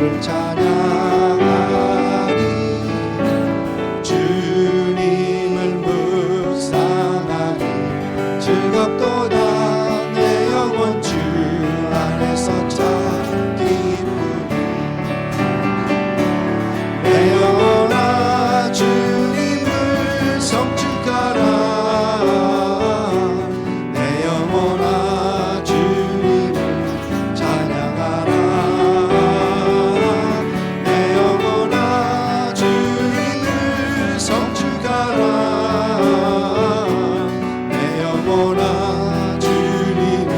주를 찬양하리. 주님을 묵상하리. 즐겁도다 내 영혼 주 안에서 참 기쁘리. 내 영혼아 주님을 성축하라. 내 영혼아 주님을 찬양하라. 내 영혼아 주님을 성축하라. 내 영혼아 주님을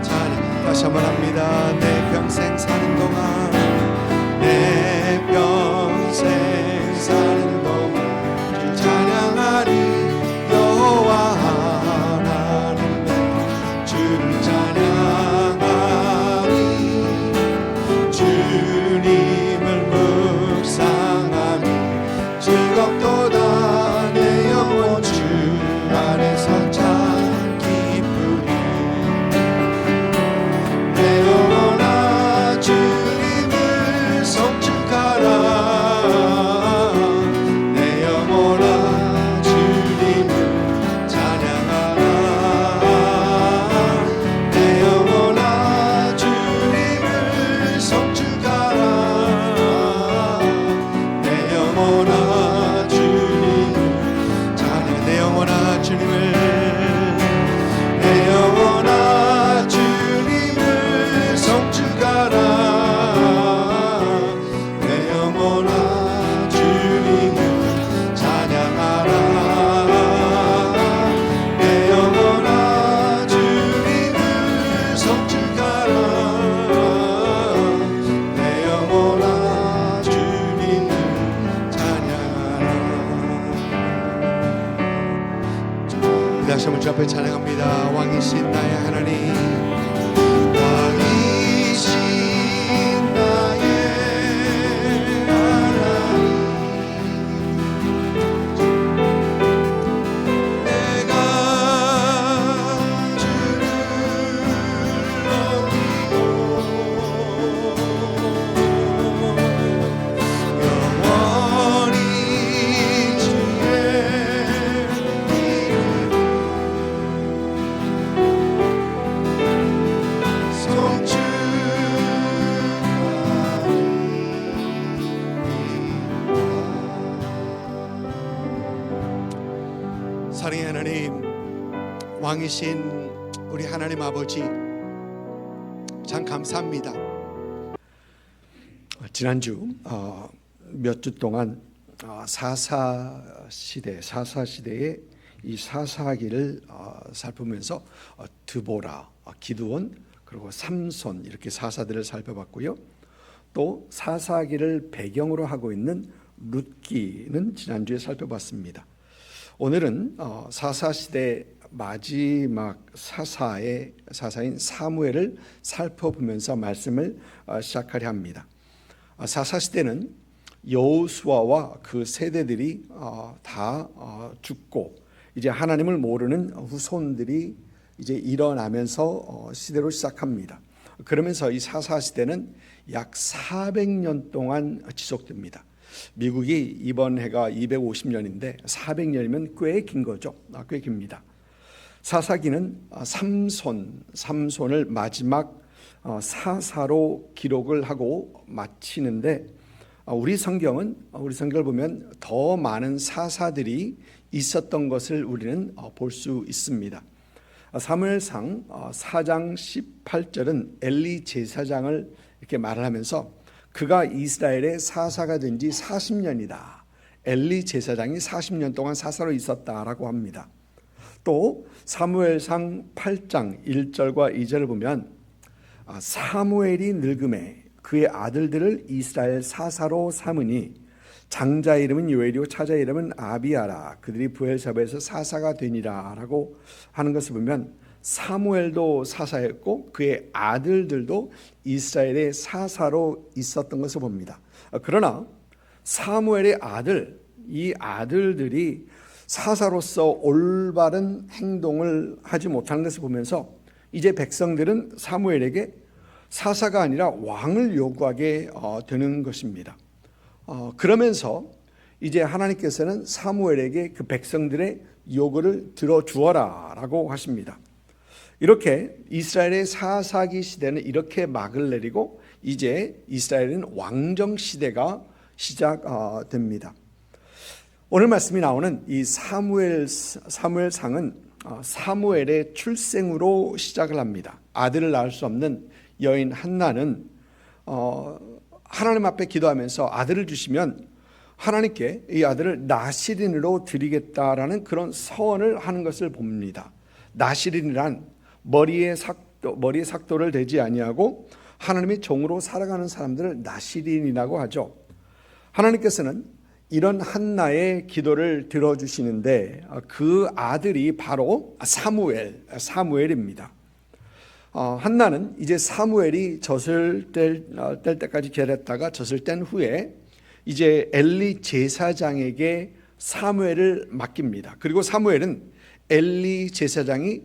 찬양. 다시 한번 합니다. 내 평생 사는 동안, 내 평생 사는 동안 주 찬양하리. 여호와 하나님 내 주를 찬양하리. 주님을 묵상하리. 즐겁도다 내 영혼 주 안에서 참 기쁘리. 내 영혼아 주님을 성축하라. 내 영혼아 주님을 찬양하라. 내 영혼아 주님을 성축하라. 내 영혼아 주님을 찬양. 내 영혼아 주님을, 내 영혼아 주님을 성축하라. 내 영혼아 주님을 찬양하라. 내 영혼아 주님을 성축하라. 내 영혼아 주님을 찬양하라. 다시 한번 주 앞에 찬양합니다. 왕이신 나의 하나님, 왕이신 나의 하나님, 내가 주를 높이고 영원히 주의 사랑의 하나님, 왕이신 우리 하나님 아버지, 참 감사합니다. 지난주 몇 주 동안 사사시대의 이 사사기를 살피면서 드보라, 기드온, 그리고 삼손, 이렇게 사사들을 살펴봤고요. 또 사사기를 배경으로 하고 있는 룻기는 지난주에 살펴봤습니다. 오늘은 사사시대 마지막 사사인 사무엘을 살펴보면서 말씀을 시작하려 합니다. 사사시대는 여호수아와 그 세대들이 다 죽고 이제 하나님을 모르는 후손들이 이제 일어나면서 시대로 시작합니다. 그러면서 이 사사시대는 약 400년 동안 지속됩니다. 미국이 이번 해가 250년인데 400년이면 꽤 긴 거죠. 꽤 깁니다. 사사기는 삼손을 마지막 사사로 기록을 하고 마치는데, 우리 성경을 보면 더 많은 사사들이 있었던 것을 우리는 볼 수 있습니다. 사무엘상 4장 18절은 엘리 제사장을 이렇게 말을 하면서 그가 이스라엘의 사사가 된 지 40년이다. 엘리 제사장이 40년 동안 사사로 있었다라고 합니다. 또 사무엘상 8장 1절과 2절을 보면 사무엘이 늙음에 그의 아들들을 이스라엘 사사로 삼으니 장자 이름은 요엘이요 차자 이름은 아비아라. 그들이 브엘사바에서 사사가 되니라 라고 하는 것을 보면 사무엘도 사사였고 그의 아들들도 이스라엘의 사사로 있었던 것을 봅니다. 그러나 사무엘의 이 아들들이 사사로서 올바른 행동을 하지 못하는 것을 보면서 이제 백성들은 사무엘에게 사사가 아니라 왕을 요구하게 되는 것입니다. 그러면서 이제 하나님께서는 사무엘에게 그 백성들의 요구를 들어주어라 라고 하십니다. 이렇게 이스라엘의 사사기 시대는 이렇게 막을 내리고 이제 이스라엘은 왕정 시대가 시작됩니다. 오늘 말씀이 나오는 이 사무엘상은 사무엘의 출생으로 시작을 합니다. 아들을 낳을 수 없는 여인 한나는 하나님 앞에 기도하면서 아들을 주시면 하나님께 이 아들을 나시린으로 드리겠다라는 그런 서원을 하는 것을 봅니다. 나시린이란 머리에 삭도를 대지 아니하고 하나님의 종으로 살아가는 사람들을 나시린이라고 하죠. 하나님께서는 이런 한나의 기도를 들어주시는데 그 아들이 바로 사무엘입니다. 한나는 이제 사무엘이 젖을 뗄 때까지 기다렸다가 젖을 뗀 후에 이제 엘리 제사장에게 사무엘을 맡깁니다. 그리고 사무엘은 엘리 제사장이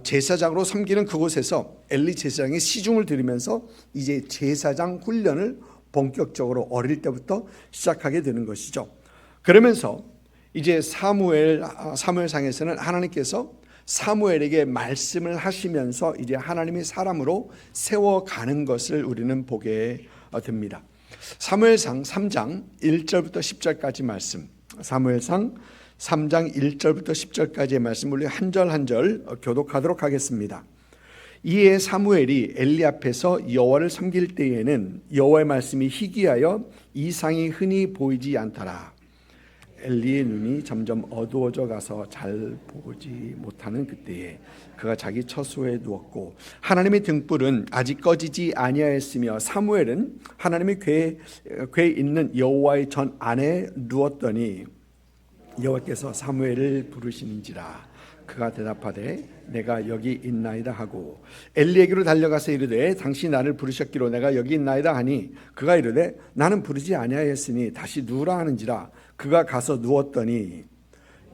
제사장으로 섬기는 그곳에서 엘리 제사장이 시중을 들으면서 이제 제사장 훈련을 본격적으로 어릴 때부터 시작하게 되는 것이죠. 그러면서 이제 사무엘상에서는 하나님께서 사무엘에게 말씀을 하시면서 이제 하나님의 사람으로 세워가는 것을 우리는 보게 됩니다. 사무엘상 3장 1절부터 10절까지 말씀, 사무엘상 3장 1절부터 10절까지의 말씀 우리 한 절 한 절 교독하도록 하겠습니다. 이에 사무엘이 엘리 앞에서 여호와를 섬길 때에는 여호와의 말씀이 희귀하여 이상이 흔히 보이지 않더라. 엘리의 눈이 점점 어두워져 가서 잘 보지 못하는 그때에 그가 자기 처소에 누웠고 하나님의 등불은 아직 꺼지지 아니하였으며 사무엘은 하나님의 궤에 있는 여호와의 전 안에 누웠더니 여호와께서 사무엘을 부르시는지라. 그가 대답하되 내가 여기 있나이다 하고 엘리에게로 달려가서 이르되 당신이 나를 부르셨기로 내가 여기 있나이다 하니 그가 이르되 나는 부르지 아니하였으니 다시 누우라 하는지라. 그가 가서 누웠더니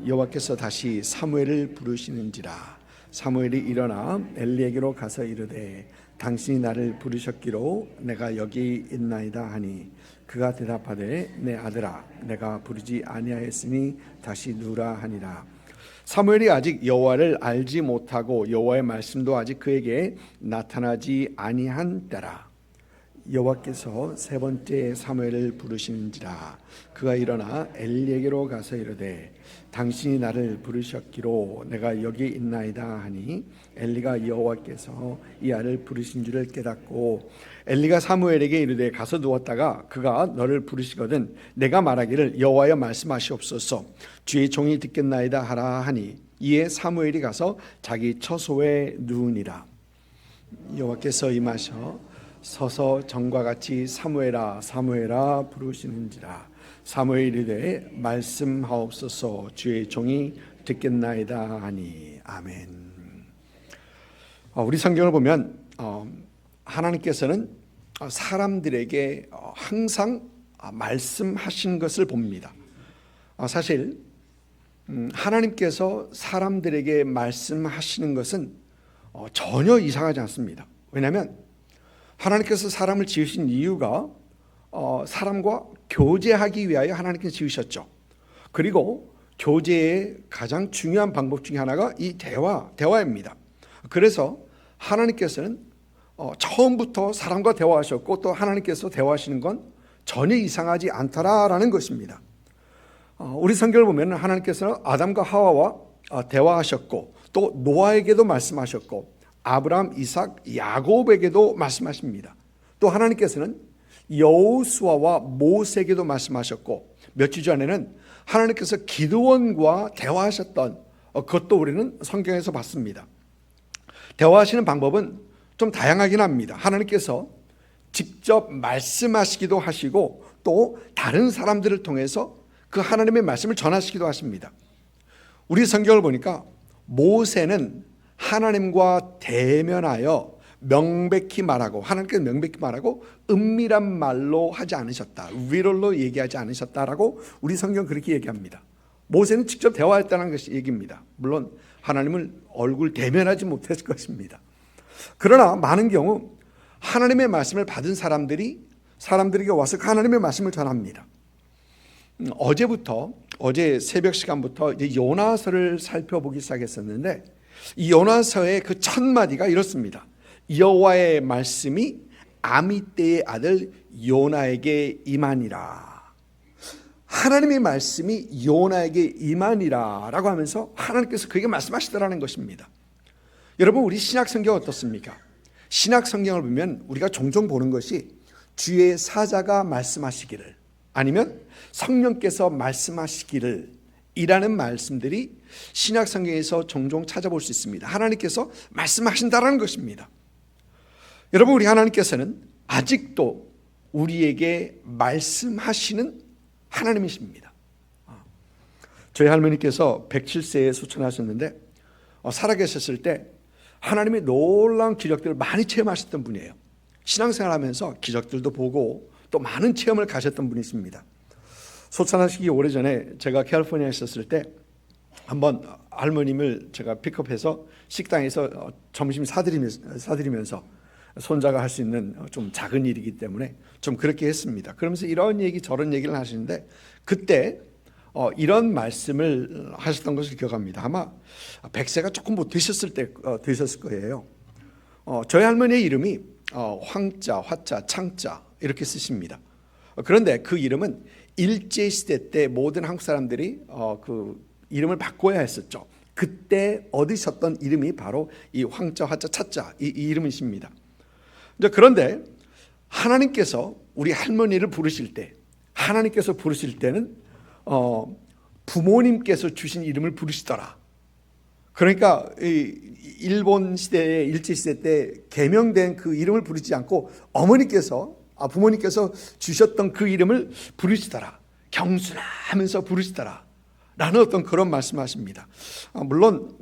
여호와께서 다시 사무엘을 부르시는지라. 사무엘이 일어나 엘리에게로 가서 이르되 당신이 나를 부르셨기로 내가 여기 있나이다 하니 그가 대답하되 내 아들아 내가 부르지 아니하였으니 다시 누우라 하니라. 사무엘이 아직 여호와를 알지 못하고 여호와의 말씀도 아직 그에게 나타나지 아니한 때라. 여호와께서 세 번째 사무엘을 부르시는지라. 그가 일어나 엘리에게로 가서 이르되 당신이 나를 부르셨기로 내가 여기 있나이다 하니 엘리가 여호와께서 이 아를 부르신 줄을 깨닫고 엘리가 사무엘에게 이르되 가서 누웠다가 그가 너를 부르시거든 내가 말하기를 여호와여 말씀하시옵소서 주의 종이 듣겠나이다 하라 하니 이에 사무엘이 가서 자기 처소에 누우니라. 여호와께서 임하셔 서서 전과 같이 사무엘아 사무엘아 부르시는지라. 사무엘이 이르되 말씀하옵소서 주의 종이 듣겠나이다 하니 아멘. 우리 성경을 보면 하나님께서는 사람들에게 항상 말씀하신 것을 봅니다. 사실 하나님께서 사람들에게 말씀하시는 것은 전혀 이상하지 않습니다. 왜냐하면 하나님께서 사람을 지으신 이유가 사람과 교제하기 위하여 하나님께서 지으셨죠. 그리고 교제의 가장 중요한 방법 중에 하나가 이 대화입니다. 그래서 하나님께서는 처음부터 사람과 대화하셨고 또 하나님께서 대화하시는 건 전혀 이상하지 않다라는 것입니다. 우리 성경을 보면 하나님께서는 아담과 하와와 대화하셨고 또 노아에게도 말씀하셨고 아브라함, 이삭, 야곱에게도 말씀하십니다. 또 하나님께서는 여호수아와 모세에게도 말씀하셨고 며칠 전에는 하나님께서 기드온과 대화하셨던 그것도 우리는 성경에서 봤습니다. 대화하시는 방법은 좀 다양하긴 합니다. 하나님께서 직접 말씀하시기도 하시고 또 다른 사람들을 통해서 그 하나님의 말씀을 전하시기도 하십니다. 우리 성경을 보니까 모세는 하나님과 대면하여 명백히 말하고 하나님께서 명백히 말하고 은밀한 말로 하지 않으셨다. 위로로 얘기하지 않으셨다라고 우리 성경 그렇게 얘기합니다. 모세는 직접 대화했다는 것이 얘기입니다. 물론 하나님을 얼굴 대면하지 못했을 것입니다. 그러나 많은 경우 하나님의 말씀을 받은 사람들에게 와서 그 하나님의 말씀을 전합니다. 어제 새벽 시간부터 이제 요나서를 살펴보기 시작했었는데, 이 요나서의 그 첫 마디가 이렇습니다. 여호와의 말씀이 아미떼의 아들 요나에게 임하니라. 하나님의 말씀이 요나에게 임하니라라고 하면서 하나님께서 그에게 말씀하시더라는 것입니다. 여러분, 우리 신약 성경 어떻습니까? 신약 성경을 보면 우리가 종종 보는 것이 주의 사자가 말씀하시기를, 아니면 성령께서 말씀하시기를 이라는 말씀들이 신약 성경에서 종종 찾아볼 수 있습니다. 하나님께서 말씀하신다라는 것입니다. 여러분, 우리 하나님께서는 아직도 우리에게 말씀하시는 하나님이십니다. 저희 할머니께서 107세에 소천하셨는데 살아계셨을 때 하나님의 놀라운 기적들을 많이 체험하셨던 분이에요. 신앙생활하면서 기적들도 보고 또 많은 체험을 가셨던 분이십니다. 소천하시기 오래전에 제가 캘리포니아에 있었을 때 한번 할머님을 제가 픽업해서 식당에서 점심 사드리면서 손자가 할 수 있는 좀 작은 일이기 때문에 좀 그렇게 했습니다. 그러면서 이런 얘기 저런 얘기를 하시는데 그때 이런 말씀을 하셨던 것을 기억합니다. 아마 100세가 조금 못 되셨을 거예요. 저희 할머니의 이름이 황자, 화자, 창자 이렇게 쓰십니다. 그런데 그 이름은 일제시대 때 모든 한국 사람들이 그 이름을 바꿔야 했었죠. 그때 얻으셨던 이름이 바로 이 황자, 화자, 차자 이 이름이십니다. 그런데 하나님께서 우리 할머니를 부르실 때, 하나님께서 부르실 때는 부모님께서 주신 이름을 부르시더라. 그러니까 일본 시대에 일제 시대 때 개명된 그 이름을 부르지 않고 부모님께서 주셨던 그 이름을 부르시더라. 경순아 하면서 부르시더라 라는 어떤 그런 말씀하십니다. 물론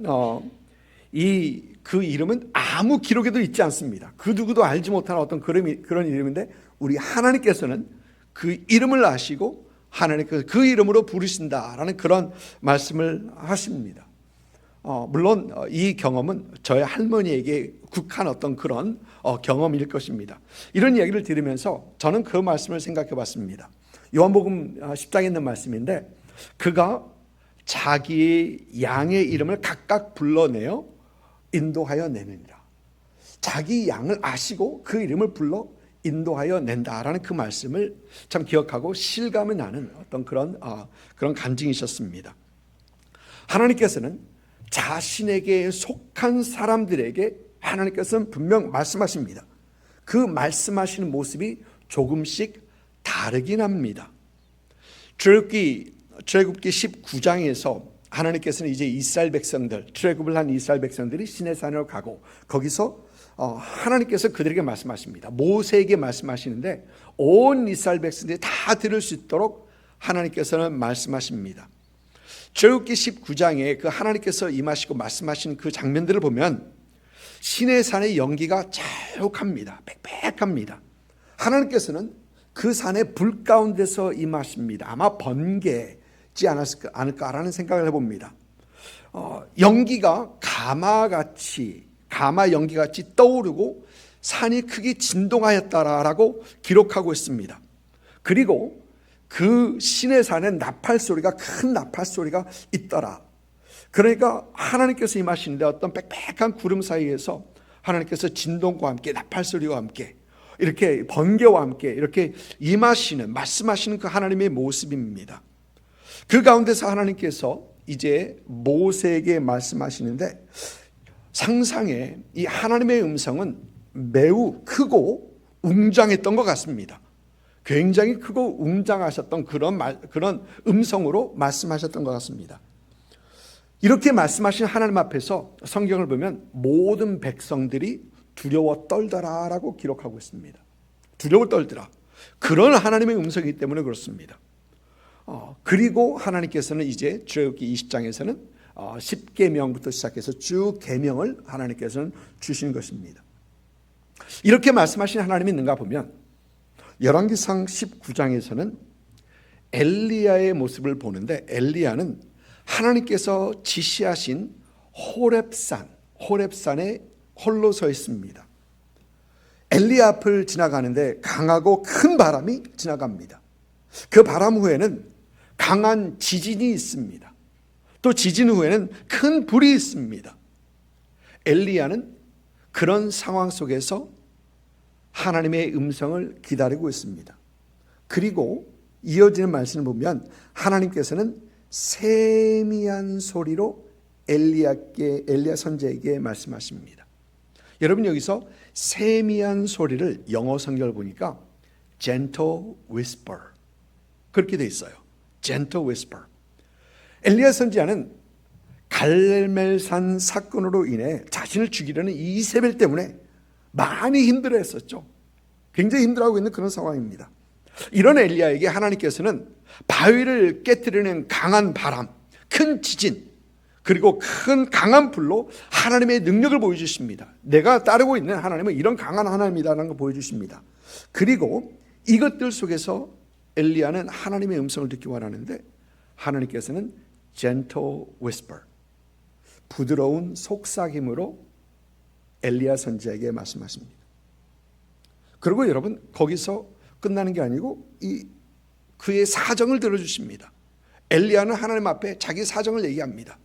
그 이름은 아무 기록에도 있지 않습니다. 그 누구도 알지 못하는 어떤 그런 이름인데 우리 하나님께서는 그 이름을 아시고 하나님께서 그 이름으로 부르신다라는 그런 말씀을 하십니다. 물론 이 경험은 저의 할머니에게 국한 어떤 그런 경험일 것입니다. 이런 이야기를 들으면서 저는 그 말씀을 생각해 봤습니다. 요한복음 10장에 있는 말씀인데 그가 자기의 양의 이름을 각각 불러내어 인도하여 내느니라. 자기 양을 아시고 그 이름을 불러 인도하여 낸다라는 그 말씀을 참 기억하고 실감이 나는 어떤 그런 간증이셨습니다. 하나님께서는 자신에게 속한 사람들에게 하나님께서는 분명 말씀하십니다. 그 말씀하시는 모습이 조금씩 다르긴 합니다. 출애굽기 19장에서 하나님께서는 이제 이스라엘 백성들, 출애굽을 한 이스라엘 백성들이 시내산으로 가고 거기서 하나님께서 그들에게 말씀하십니다. 모세에게 말씀하시는데 온 이스라엘 백성들이 다 들을 수 있도록 하나님께서는 말씀하십니다. 출애굽기 19장에 그 하나님께서 임하시고 말씀하신 그 장면들을 보면 시내산의 연기가 자욱합니다. 빽빽합니다. 하나님께서는 그 산의 불 가운데서 임하십니다. 아마 번개지 않을까라는 생각을 해봅니다. 연기가 가마 연기같이 떠오르고 산이 크게 진동하였다라고 기록하고 있습니다. 그리고 그 시내산에 큰 나팔 소리가 있더라. 그러니까 하나님께서 임하시는데 어떤 빽빽한 구름 사이에서 하나님께서 진동과 함께 나팔 소리와 함께 이렇게 번개와 함께 이렇게 말씀하시는 그 하나님의 모습입니다. 그 가운데서 하나님께서 이제 모세에게 말씀하시는데 상상에 이 하나님의 음성은 매우 크고 웅장했던 것 같습니다. 굉장히 크고 웅장하셨던 그런 음성으로 말씀하셨던 것 같습니다. 이렇게 말씀하신 하나님 앞에서 성경을 보면 모든 백성들이 두려워 떨더라라고 기록하고 있습니다. 두려워 떨더라. 그런 하나님의 음성이기 때문에 그렇습니다. 그리고 하나님께서는 이제 출애굽기 20장에서는 10계명부터 시작해서 쭉 계명을 하나님께서는 주시는 것입니다. 이렇게 말씀하신 하나님이 있는가 보면 열왕기상 19장에서는 엘리야의 모습을 보는데 엘리야는 하나님께서 지시하신 호렙산에 홀로 서 있습니다. 엘리야 앞을 지나가는데 강하고 큰 바람이 지나갑니다. 그 바람 후에는 강한 지진이 있습니다. 또 지진 후에는 큰 불이 있습니다. 엘리야는 그런 상황 속에서 하나님의 음성을 기다리고 있습니다. 그리고 이어지는 말씀을 보면 하나님께서는 세미한 소리로 엘리야 선지자에게 말씀하십니다. 여러분, 여기서 세미한 소리를 영어 성경을 보니까 gentle whisper 그렇게 돼 있어요. gentle whisper. 엘리야 선지자는 갈멜산 사건으로 인해 자신을 죽이려는 이세벨 때문에 많이 힘들어했었죠. 굉장히 힘들어하고 있는 그런 상황입니다. 이런 엘리야에게 하나님께서는 바위를 깨트리는 강한 바람, 큰 지진, 그리고 큰 강한 불로 하나님의 능력을 보여주십니다. 내가 따르고 있는 하나님은 이런 강한 하나님이라는 걸 보여주십니다. 그리고 이것들 속에서 엘리야는 하나님의 음성을 듣기 원하는데 하나님께서는 gentle whisper, 부드러운 속삭임으로 엘리야 선지자에게 말씀하십니다. 그리고 여러분, 거기서 끝나는 게 아니고 그의 사정을 들어주십니다. 엘리야는 하나님 앞에 자기 사정을 얘기합니다.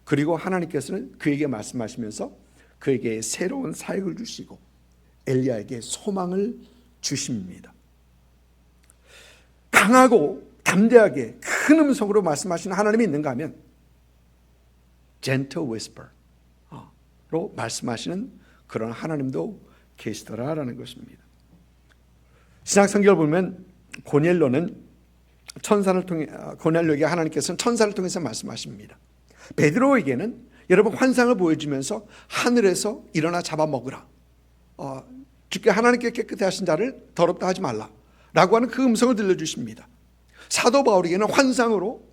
그리고 하나님께서는 그에게 말씀하시면서 그에게 새로운 사역을 주시고 엘리야에게 소망을 주십니다. 강하고 담대하게 큰 음성으로 말씀하시는 하나님이 있는가 하면 gentle whisper로 말씀하시는 그런 하나님도 계시더라라는 것입니다. 신약성경을 보면 고넬료에게 하나님께서는 천사를 통해서 말씀하십니다. 베드로에게는 여러분 환상을 보여주면서 하늘에서 일어나 잡아먹으라, 주께 하나님께 깨끗해 하신 자를 더럽다 하지 말라 라고 하는 그 음성을 들려주십니다. 사도 바울에게는 환상으로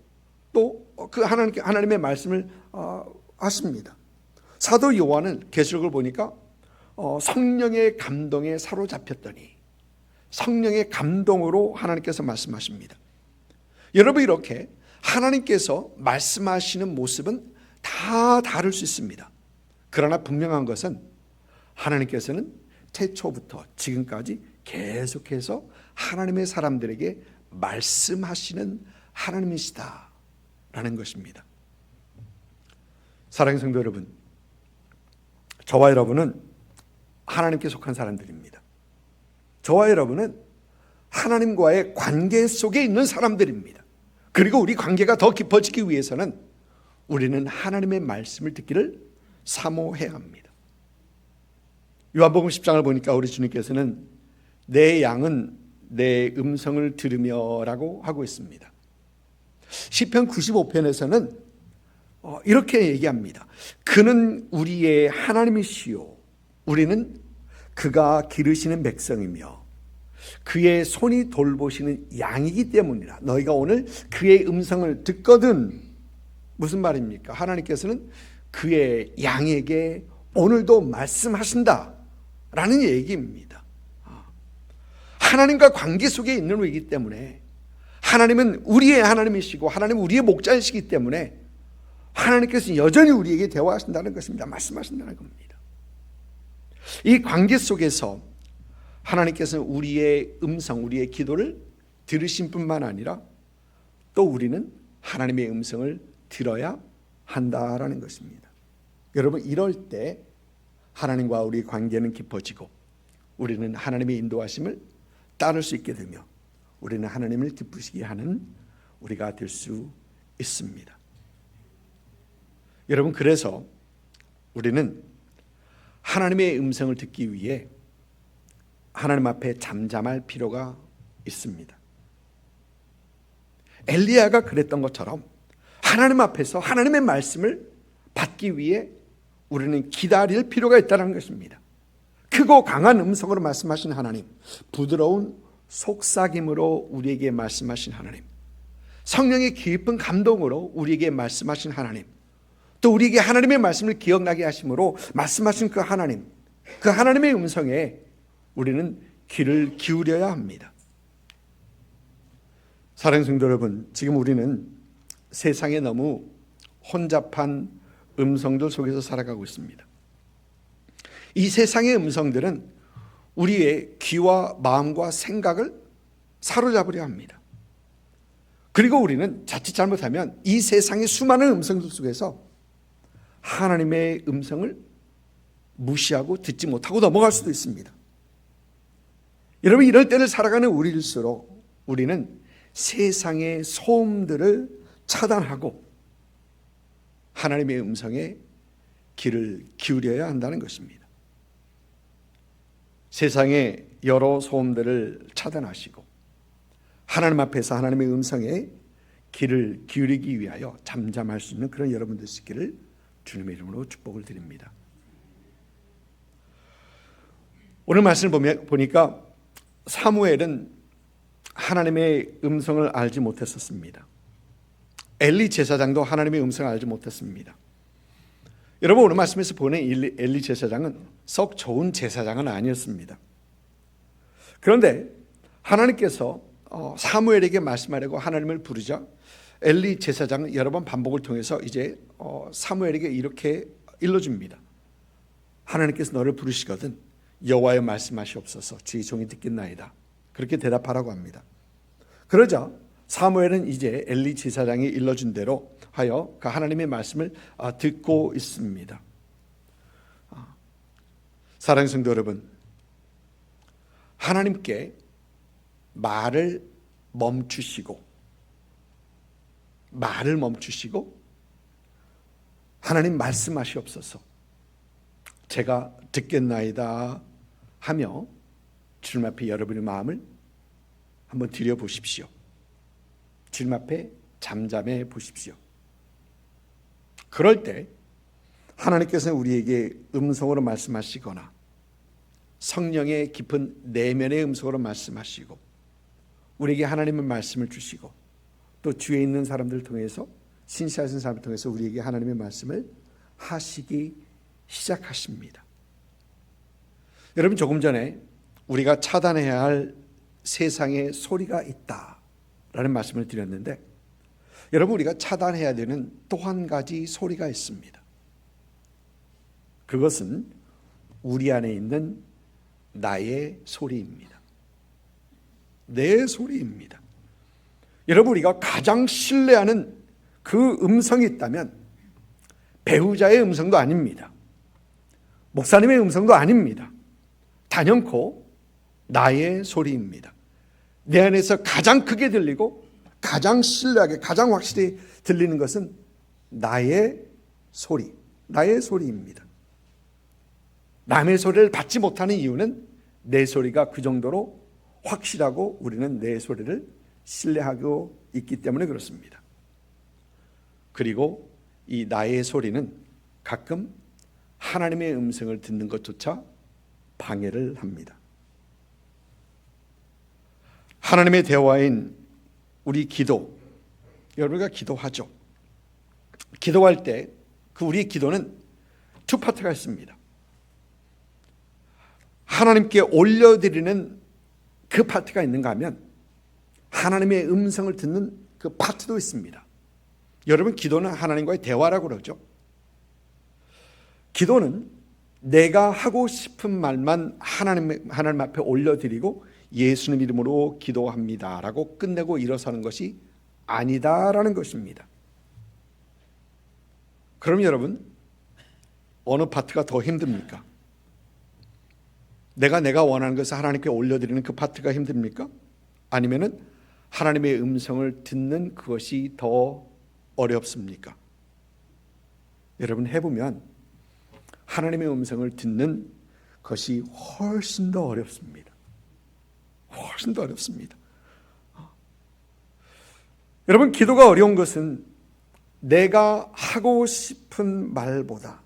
또 그 하나님의 말씀을 하십니다. 사도 요한은 계시록을 보니까 성령의 감동에 사로잡혔더니 성령의 감동으로 하나님께서 말씀하십니다. 여러분, 이렇게 하나님께서 말씀하시는 모습은 다 다를 수 있습니다. 그러나 분명한 것은 하나님께서는 태초부터 지금까지 계속해서 하나님의 사람들에게 말씀하시는 하나님이시다라는 것입니다. 사랑하는 성도 여러분, 저와 여러분은 하나님께 속한 사람들입니다. 저와 여러분은 하나님과의 관계 속에 있는 사람들입니다. 그리고 우리 관계가 더 깊어지기 위해서는 우리는 하나님의 말씀을 듣기를 사모해야 합니다. 요한복음 10장을 보니까 우리 주님께서는 내 양은 내 음성을 들으며 라고 하고 있습니다. 시편 95편에서는 이렇게 얘기합니다. 그는 우리의 하나님이시요 우리는 그가 기르시는 백성이며 그의 손이 돌보시는 양이기 때문이라. 너희가 오늘 그의 음성을 듣거든. 무슨 말입니까? 하나님께서는 그의 양에게 오늘도 말씀하신다 라는 얘기입니다. 하나님과 관계 속에 있는 우리이기 때문에 하나님은 우리의 하나님이시고 하나님은 우리의 목자이시기 때문에 하나님께서 여전히 우리에게 대화하신다는 것입니다. 말씀하신다는 겁니다. 이 관계 속에서 하나님께서는 우리의 음성, 우리의 기도를 들으신 뿐만 아니라 또 우리는 하나님의 음성을 들어야 한다라는 것입니다. 여러분, 이럴 때 하나님과 우리의 관계는 깊어지고 우리는 하나님의 인도하심을 따를 수 있게 되며 우리는 하나님을 기쁘시게 하는 우리가 될 수 있습니다. 여러분, 그래서 우리는 하나님의 음성을 듣기 위해 하나님 앞에 잠잠할 필요가 있습니다. 엘리야가 그랬던 것처럼 하나님 앞에서 하나님의 말씀을 받기 위해 우리는 기다릴 필요가 있다는 것입니다. 크고 강한 음성으로 말씀하신 하나님, 부드러운 속삭임으로 우리에게 말씀하신 하나님, 성령의 깊은 감동으로 우리에게 말씀하신 하나님, 또 우리에게 하나님의 말씀을 기억나게 하심으로 말씀하신 그 하나님, 그 하나님의 음성에 우리는 귀를 기울여야 합니다. 사랑하는 성도 여러분, 지금 우리는 세상에 너무 혼잡한 음성들 속에서 살아가고 있습니다. 이 세상의 음성들은 우리의 귀와 마음과 생각을 사로잡으려 합니다. 그리고 우리는 자칫 잘못하면 이 세상의 수많은 음성들 속에서 하나님의 음성을 무시하고 듣지 못하고 넘어갈 수도 있습니다. 여러분, 이럴 때를 살아가는 우리일수록 우리는 세상의 소음들을 차단하고 하나님의 음성에 귀를 기울여야 한다는 것입니다. 세상의 여러 소음들을 차단하시고 하나님 앞에서 하나님의 음성에 귀를 기울이기 위하여 잠잠할 수 있는 그런 여러분들 있기를 주님의 이름으로 축복을 드립니다. 오늘 말씀을 보니까 사무엘은 하나님의 음성을 알지 못했었습니다. 엘리 제사장도 하나님의 음성을 알지 못했습니다. 여러분, 오늘 말씀에서 보는 엘리 제사장은 썩 좋은 제사장은 아니었습니다. 그런데 하나님께서 사무엘에게 말씀하려고 하나님을 부르자 엘리 제사장은 여러 번 반복을 통해서 이제 사무엘에게 이렇게 일러줍니다. 하나님께서 너를 부르시거든 여호와여 말씀하시옵소서 주의 종이 듣겠나이다. 그렇게 대답하라고 합니다. 그러자 사무엘은 이제 엘리 제사장이 일러준 대로 하여 그 하나님의 말씀을 듣고 있습니다. 사랑하는 성도 여러분, 하나님께 말을 멈추시고 하나님 말씀하시옵소서 제가 듣겠나이다 하며 주님 앞에 여러분의 마음을 한번 들여보십시오. 주님 앞에 잠잠해 보십시오. 그럴 때 하나님께서는 우리에게 음성으로 말씀하시거나 성령의 깊은 내면의 음성으로 말씀하시고 우리에게 하나님의 말씀을 주시고 또 주위에 있는 사람들을 통해서 신시하신 사람을 통해서 우리에게 하나님의 말씀을 하시기 시작하십니다. 여러분, 조금 전에 우리가 차단해야 할 세상의 소리가 있다라는 말씀을 드렸는데 여러분, 우리가 차단해야 되는 또 한 가지 소리가 있습니다. 그것은 우리 안에 있는 나의 소리입니다. 내 소리입니다. 여러분, 우리가 가장 신뢰하는 그 음성이 있다면 배우자의 음성도 아닙니다. 목사님의 음성도 아닙니다. 단연코 나의 소리입니다. 내 안에서 가장 크게 들리고 가장 신뢰하게 가장 확실히 들리는 것은 나의 소리입니다. 남의 소리를 받지 못하는 이유는 내 소리가 그 정도로 확실하고 우리는 내 소리를 신뢰하고 있기 때문에 그렇습니다. 그리고 이 나의 소리는 가끔 하나님의 음성을 듣는 것조차 방해를 합니다. 하나님의 대화인 우리 기도, 여러분과 기도하죠. 기도할 때 그 우리의 기도는 두 파트가 있습니다. 하나님께 올려드리는 그 파트가 있는가 하면 하나님의 음성을 듣는 그 파트도 있습니다. 여러분, 기도는 하나님과의 대화라고 그러죠. 기도는 내가 하고 싶은 말만 하나님 앞에 올려드리고 예수님 이름으로 기도합니다 라고 끝내고 일어서는 것이 아니다라는 것입니다. 그럼 여러분, 어느 파트가 더 힘듭니까? 내가 원하는 것을 하나님께 올려드리는 그 파트가 힘듭니까? 아니면은 하나님의 음성을 듣는 그것이 더 어렵습니까? 여러분, 해보면 하나님의 음성을 듣는 것이 훨씬 더 어렵습니다. 훨씬 더 어렵습니다. 여러분, 기도가 어려운 것은 내가 하고 싶은 말보다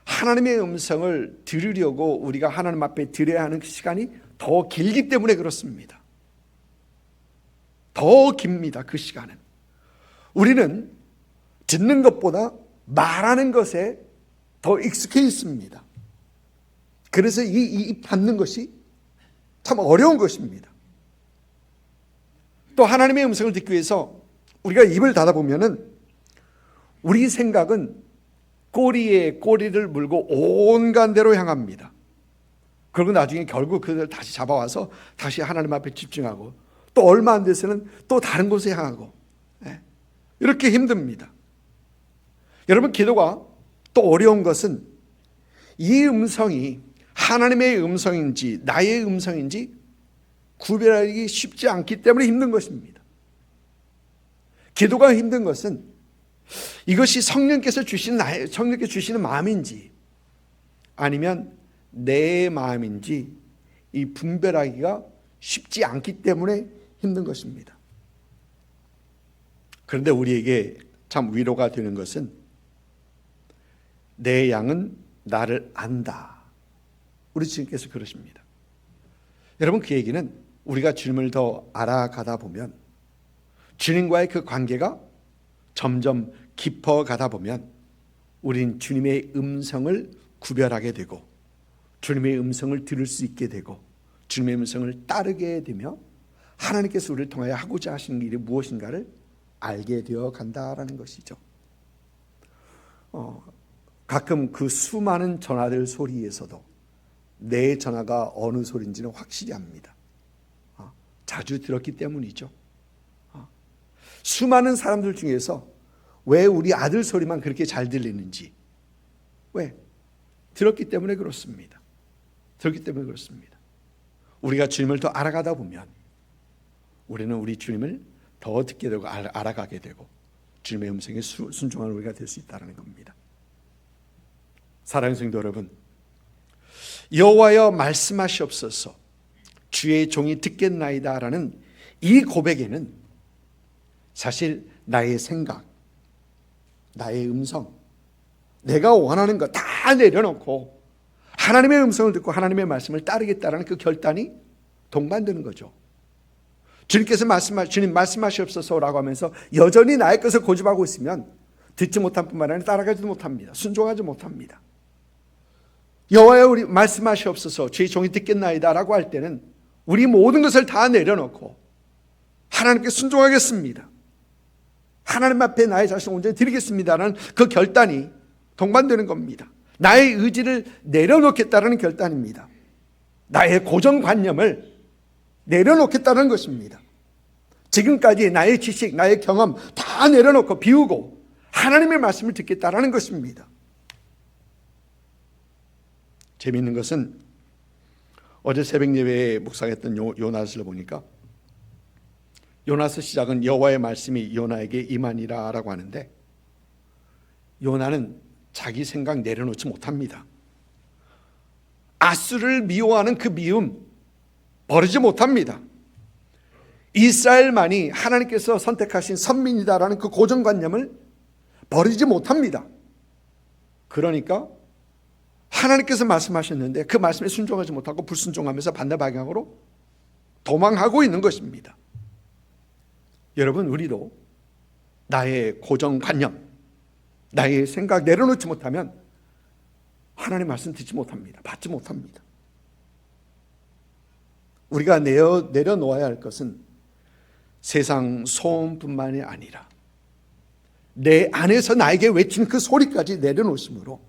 하나님의 음성을 들으려고 우리가 하나님 앞에 드려야 하는 시간이 더 길기 때문에 그렇습니다. 더 깁니다. 그 시간은. 우리는 듣는 것보다 말하는 것에 더 익숙해 있습니다. 그래서 이 받는 것이 참 어려운 것입니다. 또 하나님의 음성을 듣기 위해서 우리가 입을 닫아보면은 우리 생각은 꼬리에 꼬리를 물고 온갖 데로 향합니다. 그리고 나중에 결국 그들 다시 잡아와서 다시 하나님 앞에 집중하고 또 얼마 안 돼서는 또 다른 곳에 향하고, 이렇게 힘듭니다. 여러분, 기도가 또 어려운 것은 이 음성이 하나님의 음성인지 나의 음성인지 구별하기 쉽지 않기 때문에 힘든 것입니다. 기도가 힘든 것은 이것이 성령께서 주시는 마음인지 아니면 내 마음인지 이 분별하기가 쉽지 않기 때문에 힘든 것입니다. 그런데 우리에게 참 위로가 되는 것은 내 양은 나를 안다. 우리 주님께서 그러십니다. 여러분, 그 얘기는 우리가 주님을 더 알아가다 보면, 주님과의 그 관계가 점점 깊어가다 보면 우린 주님의 음성을 구별하게 되고 주님의 음성을 들을 수 있게 되고 주님의 음성을 따르게 되며 하나님께서 우리를 통하여 하고자 하시는 일이 무엇인가를 알게 되어 간다라는 것이죠. 가끔 그 수많은 전화들 소리에서도 내 전화가 어느 소리인지는 확실히 압니다. 자주 들었기 때문이죠. 수많은 사람들 중에서 왜 우리 아들 소리만 그렇게 잘 들리는지, 왜? 들었기 때문에 그렇습니다. 들었기 때문에 그렇습니다. 우리가 주님을 더 알아가다 보면 우리는 우리 주님을 더 듣게 되고 알아가게 되고 주님의 음성에 순종하는 우리가 될 수 있다는 겁니다. 사랑하는 성도 여러분, 여호와여 말씀하시옵소서 주의 종이 듣겠나이다 라는 이 고백에는 사실 나의 생각, 나의 음성, 내가 원하는 거 다 내려놓고 하나님의 음성을 듣고 하나님의 말씀을 따르겠다라는 그 결단이 동반되는 거죠. 주님께서 주님 말씀하시옵소서라고 하면서 여전히 나의 것을 고집하고 있으면 듣지 못한 뿐만 아니라 따라가지도 못합니다. 순종하지 못합니다. 여호와여 우리 말씀하시옵소서 주의 종이 듣겠나이다 라고 할 때는 우리 모든 것을 다 내려놓고 하나님께 순종하겠습니다, 하나님 앞에 나의 자신을 온전히 드리겠습니다라는 그 결단이 동반되는 겁니다. 나의 의지를 내려놓겠다는 결단입니다. 나의 고정관념을 내려놓겠다는 것입니다. 지금까지 나의 지식, 나의 경험 다 내려놓고 비우고 하나님의 말씀을 듣겠다는 것입니다. 재미있는 것은 어제 새벽 예배에 묵상했던 요나스를 보니까 요나스 시작은 여호와의 말씀이 요나에게 임하니라 라고 하는데, 요나는 자기 생각 내려놓지 못합니다. 아수를 미워하는 그 미움 버리지 못합니다. 이스라엘만이 하나님께서 선택하신 선민이다라는 그 고정관념을 버리지 못합니다. 그러니까 하나님께서 말씀하셨는데 그 말씀에 순종하지 못하고 불순종하면서 반대 방향으로 도망하고 있는 것입니다. 여러분, 우리도 나의 고정관념, 나의 생각 내려놓지 못하면 하나님의 말씀 듣지 못합니다. 받지 못합니다. 우리가 내려놓아야 할 것은 세상 소음뿐만이 아니라 내 안에서 나에게 외치는 그 소리까지 내려놓으심으로,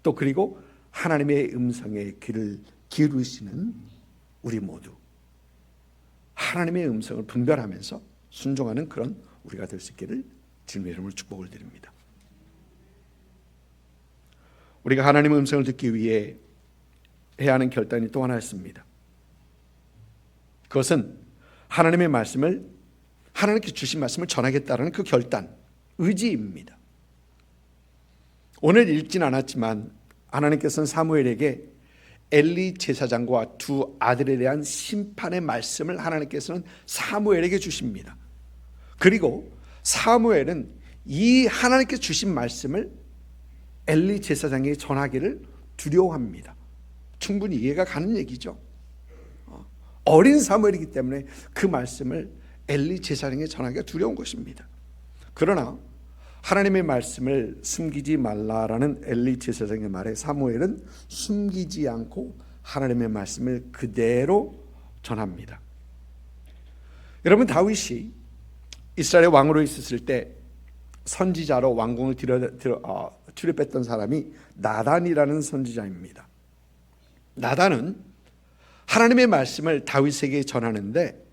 또 그리고 하나님의 음성에 귀를 기울이시는 우리 모두 하나님의 음성을 분별하면서 순종하는 그런 우리가 될 수 있기를 주님의 이름으로 축복을 드립니다. 우리가 하나님의 음성을 듣기 위해 해야 하는 결단이 또 하나 있습니다. 그것은 하나님의 말씀을, 하나님께 주신 말씀을 전하겠다는 그 결단, 의지입니다. 오늘 읽진 않았지만 하나님께서는 사무엘에게 엘리 제사장과 두 아들에 대한 심판의 말씀을 하나님께서는 사무엘에게 주십니다. 그리고 사무엘은 이 하나님께서 주신 말씀을 엘리 제사장에게 전하기를 두려워합니다. 충분히 이해가 가는 얘기죠. 어린 사무엘이기 때문에 그 말씀을 엘리 제사장에게 전하기가 두려운 것입니다. 그러나 하나님의 말씀을 숨기지 말라라는 엘리 제사장의 말에 사무엘은 숨기지 않고 하나님의 말씀을 그대로 전합니다. 여러분, 다윗이 이스라엘의 왕으로 있었을 때 선지자로 왕궁을 출입했던 사람이 나단이라는 선지자입니다. 나단은 하나님의 말씀을 다윗에게 전하는데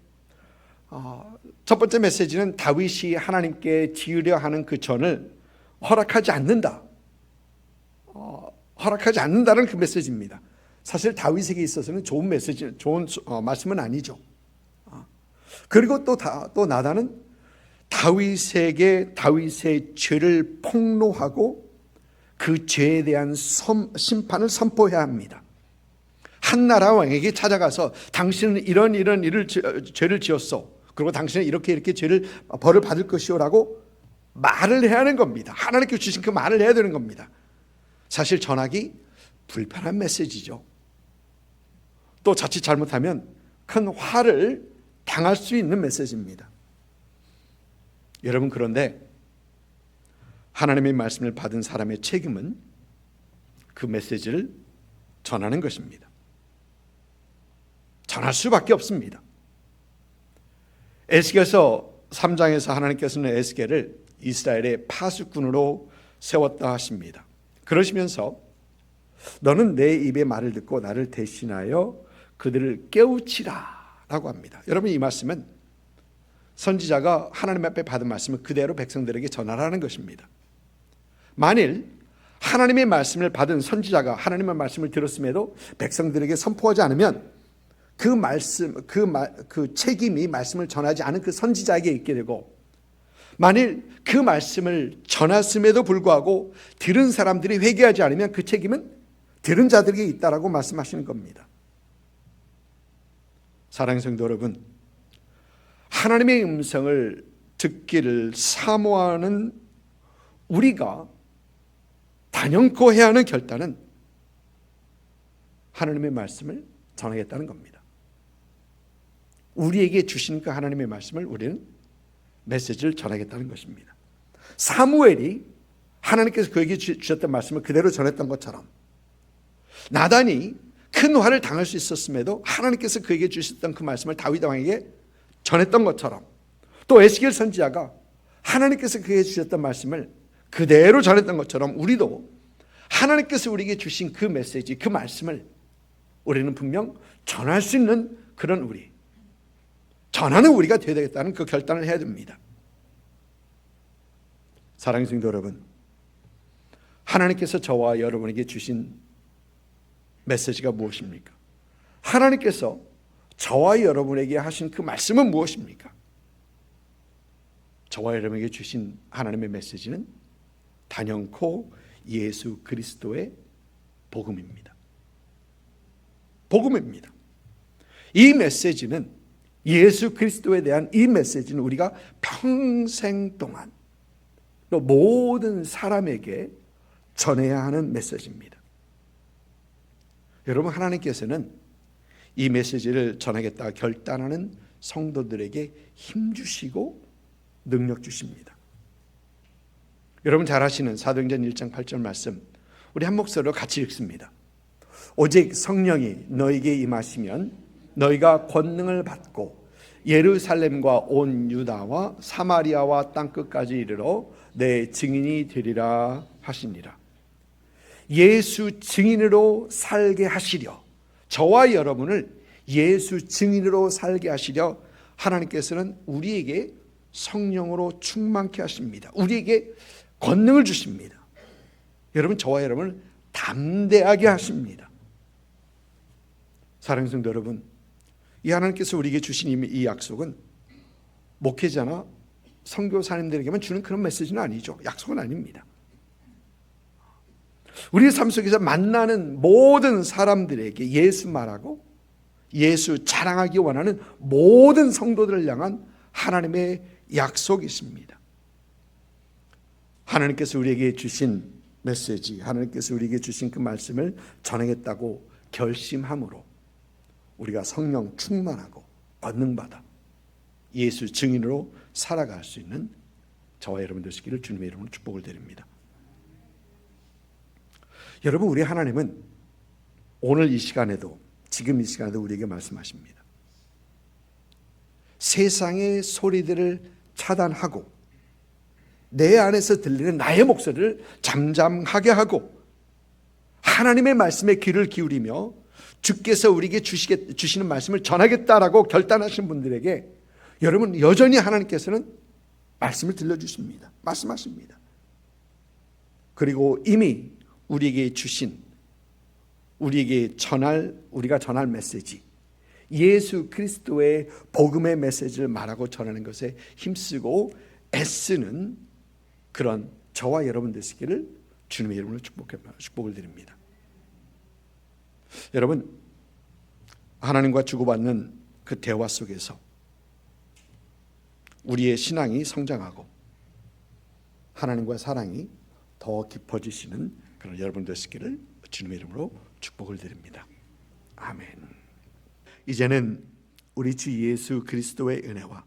첫 번째 메시지는 다윗이 하나님께 지으려 하는 그 전을 허락하지 않는다. 허락하지 않는다는 그 메시지입니다. 사실 다윗에게 있어서는 좋은 메시지, 좋은 말씀은 아니죠. 그리고 또 나단은 다윗에게 다윗의 죄를 폭로하고 그 죄에 대한 심판을 선포해야 합니다. 한 나라 왕에게 찾아가서 당신은 이런 죄를 지었어. 그리고 당신은 이렇게 벌을 받을 것이오라고 말을 해야 하는 겁니다. 하나님께 주신 그 말을 해야 되는 겁니다. 사실 전하기 불편한 메시지죠. 또 자칫 잘못하면 큰 화를 당할 수 있는 메시지입니다. 여러분, 그런데 하나님의 말씀을 받은 사람의 책임은 그 메시지를 전하는 것입니다. 전할 수밖에 없습니다. 에스겔서 3장에서 하나님께서는 에스겔을 이스라엘의 파수꾼으로 세웠다 하십니다. 그러시면서 너는 내 입의 말을 듣고 나를 대신하여 그들을 깨우치라 라고 합니다. 여러분, 이 말씀은 선지자가 하나님 앞에 받은 말씀을 그대로 백성들에게 전하라는 것입니다. 만일 하나님의 말씀을 받은 선지자가 하나님의 말씀을 들었음에도 백성들에게 선포하지 않으면 그 책임이 말씀을 전하지 않은 그 선지자에게 있게 되고, 만일 그 말씀을 전했음에도 불구하고 들은 사람들이 회개하지 않으면 그 책임은 들은 자들에게 있다라고 말씀하시는 겁니다. 사랑하는 성도 여러분, 하나님의 음성을 듣기를 사모하는 우리가 단연코 해야 하는 결단은 하나님의 말씀을 전하겠다는 겁니다. 우리에게 주신 그 하나님의 말씀을 우리는 메시지를 전하겠다는 것입니다. 사무엘이 하나님께서 그에게 주셨던 말씀을 그대로 전했던 것처럼, 나단이 큰 화를 당할 수 있었음에도 하나님께서 그에게 주셨던 그 말씀을 다윗 왕에게 전했던 것처럼, 또 에스겔 선지자가 하나님께서 그에게 주셨던 말씀을 그대로 전했던 것처럼, 우리도 하나님께서 우리에게 주신 그 메시지, 그 말씀을 우리는 분명 전할 수 있는 그런 우리, 전하는 우리가 되어야 되겠다는 그 결단을 해야 됩니다. 사랑하는 성도 여러분, 하나님께서 저와 여러분에게 주신 메시지가 무엇입니까? 하나님께서 저와 여러분에게 하신 그 말씀은 무엇입니까? 저와 여러분에게 주신 하나님의 메시지는 단연코 예수 그리스도의 복음입니다. 복음입니다. 이 메시지는, 예수 그리스도에 대한 이 메시지는 우리가 평생 동안 또 모든 사람에게 전해야 하는 메시지입니다. 여러분, 하나님께서는 이 메시지를 전하겠다 결단하는 성도들에게 힘 주시고 능력 주십니다. 여러분 잘 아시는 사도행전 1장 8절 말씀, 우리 한 목소리로 같이 읽습니다. 오직 성령이 너에게 임하시면 너희가 권능을 받고 예루살렘과 온 유다와 사마리아와 땅끝까지 이르러 내 증인이 되리라 하시니라. 예수 증인으로 살게 하시려, 저와 여러분을 예수 증인으로 살게 하시려 하나님께서는 우리에게 성령으로 충만케 하십니다. 우리에게 권능을 주십니다. 여러분, 저와 여러분을 담대하게 하십니다. 사랑하는 성도 여러분, 이 하나님께서 우리에게 주신 이 약속은 목회자나 선교사님들에게만 주는 그런 메시지는 아니죠. 약속은 아닙니다. 우리의 삶 속에서 만나는 모든 사람들에게 예수 말하고 예수 자랑하기 원하는 모든 성도들을 향한 하나님의 약속이 있습니다. 하나님께서 우리에게 주신 메시지, 하나님께서 우리에게 주신 그 말씀을 전하겠다고 결심함으로 우리가 성령 충만하고 권능받아 예수 증인으로 살아갈 수 있는 저와 여러분 되시기를 주님의 이름으로 축복을 드립니다. 여러분, 우리 하나님은 오늘 이 시간에도, 지금 이 시간에도 우리에게 말씀하십니다. 세상의 소리들을 차단하고 내 안에서 들리는 나의 목소리를 잠잠하게 하고 하나님의 말씀에 귀를 기울이며 주께서 우리에게 주시는 말씀을 전하겠다라고 결단하신 분들에게 여러분 여전히 하나님께서는 말씀을 들려주십니다. 말씀하십니다. 그리고 이미 우리에게 주신 우리가 전할 메시지, 예수 그리스도의 복음의 메시지를 말하고 전하는 것에 힘쓰고 애쓰는 그런 저와 여러분 되시기를 주님의 이름으로 축복을 드립니다. 여러분, 하나님과 주고받는 그 대화 속에서 우리의 신앙이 성장하고 하나님과 사랑이 더 깊어지시는 그런 여러분 되시기를 주님의 이름으로 축복을 드립니다. 아멘. 이제는 우리 주 예수 그리스도의 은혜와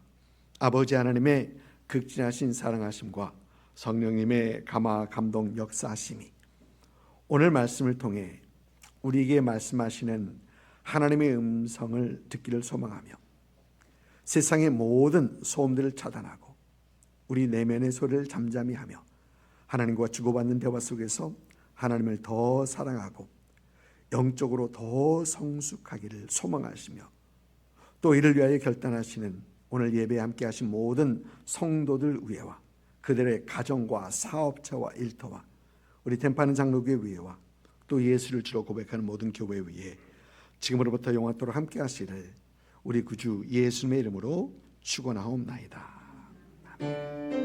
아버지 하나님의 극진하신 사랑하심과 성령님의 감동 역사하심이 오늘 말씀을 통해 우리에게 말씀하시는 하나님의 음성을 듣기를 소망하며 세상의 모든 소음들을 차단하고 우리 내면의 소리를 잠잠히 하며 하나님과 주고받는 대화 속에서 하나님을 더 사랑하고 영적으로 더 성숙하기를 소망하시며 또 이를 위하여 결단하시는 오늘 예배에 함께 하신 모든 성도들 위에와 그들의 가정과 사업체와 일터와 우리 템파는 장로교회 위에와 또 예수를 주로 고백하는 모든 교회 위에 지금으로부터 영원토록 함께 하시를 우리 구주 예수님의 이름으로 축원하옵나이다. 아멘.